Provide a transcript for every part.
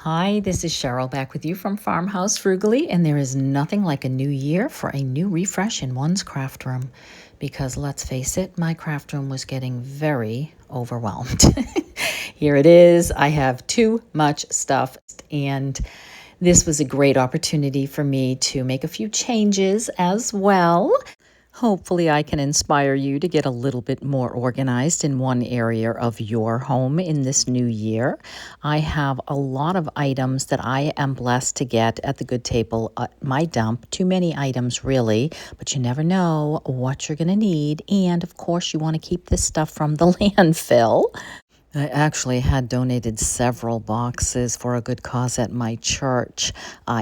Hi, this is Cheryl back with you from Farmhouse Frugally, and there is nothing like a new year for a new refresh in one's craft room. Because let's face it, my craft room was getting very overwhelmed. Here it is. I have too much stuff, and this was a great opportunity for me to make a few changes as well. Hopefully, I can inspire you to get a little bit more organized in one area of your home in this new year. I have a lot of items that I am blessed to get at the good table at my dump. Too many items, really, but you never know what you're going to need. And of course, you want to keep this stuff from the landfill. I actually had donated several boxes for a good cause at my church,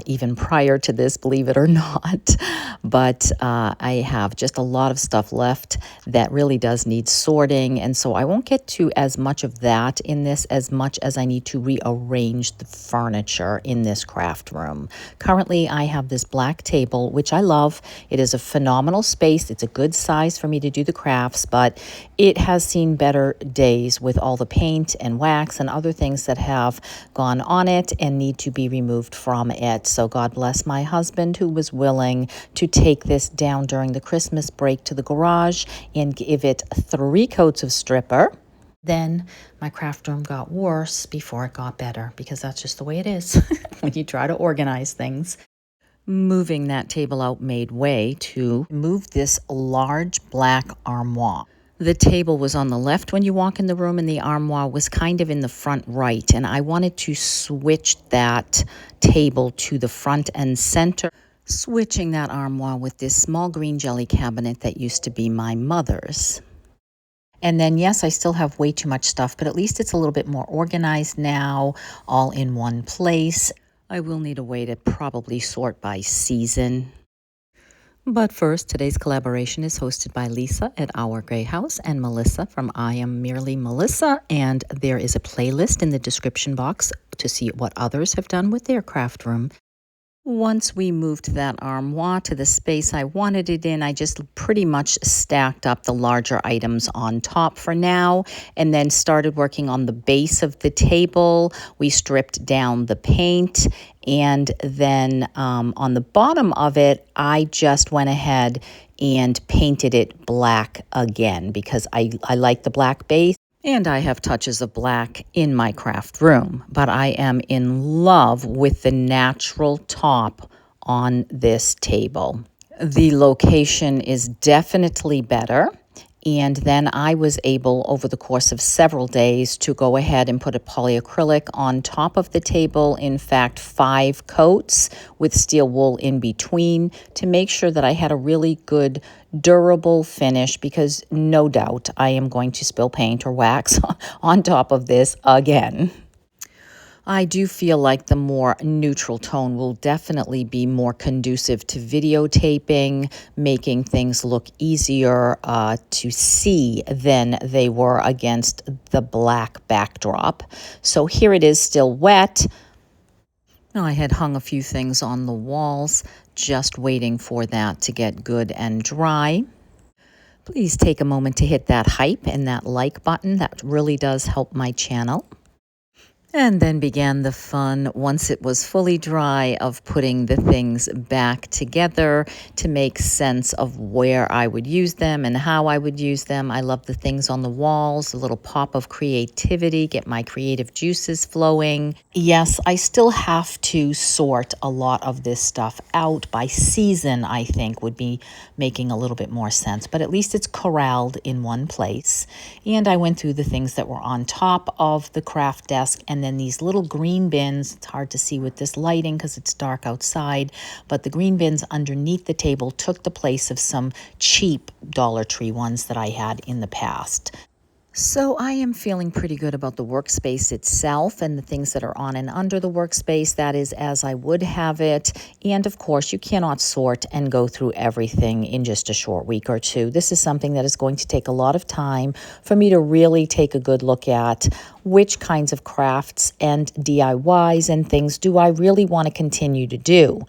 even prior to this, believe it or not. But I have just a lot of stuff left that really does need sorting. And so I won't get to as much of that in this as much as I need to rearrange the furniture in this craft room. Currently, I have this black table, which I love. It is a phenomenal space. It's a good size for me to do the crafts, but it has seen better days with all the paint and wax and other things that have gone on it and need to be removed from it. So God bless my husband, who was willing to take this down during the Christmas break to the garage and give it 3 coats of stripper. Then my craft room got worse before it got better, because that's just the way it is when you try to organize things. Moving that table out made way to move this large black armoire. The table was on the left when you walk in the room, and the armoire was kind of in the front right. And I wanted to switch that table to the front and center, switching that armoire with this small green jelly cabinet that used to be my mother's. And then, yes, I still have way too much stuff, but at least it's a little bit more organized now, all in one place. I will need a way to probably sort by season. But first, today's collaboration is hosted by Lisa at Our Grey House and Melissa from I Am Merely Melissa, and there is a playlist in the description box to see what others have done with their craft room. Once we moved that armoire to the space I wanted it in, I just pretty much stacked up the larger items on top for now, and then started working on the base of the table. We stripped down the paint, and then on the bottom of it, I just went ahead and painted it black again because I like the black base. And I have touches of black in my craft room, but I am in love with the natural top on this table. The location is definitely better. And then I was able, over the course of several days, to go ahead and put a polyacrylic on top of the table. In fact, 5 coats with steel wool in between, to make sure that I had a really good, durable finish, because no doubt I am going to spill paint or wax on top of this again. I do feel like the more neutral tone will definitely be more conducive to videotaping, making things look easier to see than they were against the black backdrop. So here it is, still wet. Now, I had hung a few things on the walls, just waiting for that to get good and dry. Please take a moment to hit that hype and that like button. That really does help my channel. And then began the fun, once it was fully dry, of putting the things back together to make sense of where I would use them and how I would use them. I love the things on the walls, a little pop of creativity, get my creative juices flowing. Yes, I still have to sort a lot of this stuff out by season, I think would be making a little bit more sense. But at least it's corralled in one place. And I went through the things that were on top of the craft desk, and then these little green bins. It's hard to see with this lighting because it's dark outside, but the green bins underneath the table took the place of some cheap Dollar Tree ones that I had in the past. So I am feeling pretty good about the workspace itself and the things that are on and under the workspace. That is as I would have it. And of course, you cannot sort and go through everything in just a short week or two. This is something that is going to take a lot of time for me to really take a good look at which kinds of crafts and DIYs and things do I really want to continue to do.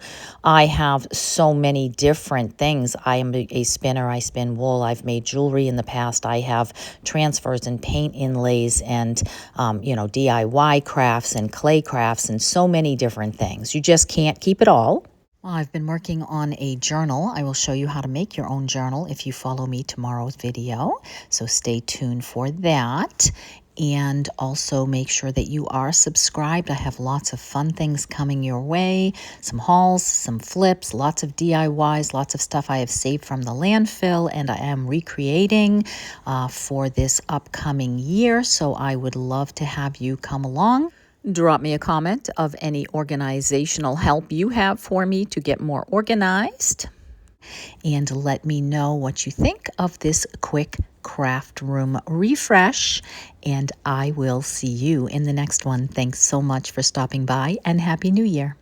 I have so many different things. I am a spinner. I spin wool. I've made jewelry in the past. I have transfers and paint inlays and, DIY crafts and clay crafts and so many different things. You just can't keep it all. Well, I've been working on a journal. I will show you how to make your own journal if you follow me tomorrow's video. So stay tuned for that. And also make sure that you are subscribed. I have lots of fun things coming your way. Some hauls, some flips, lots of DIYs, lots of stuff I have saved from the landfill and I am recreating for this upcoming year. So I would love to have you come along. Drop me a comment of any organizational help you have for me to get more organized. And let me know what you think of this quick craft room refresh. And I will see you in the next one. Thanks so much for stopping by and Happy New Year.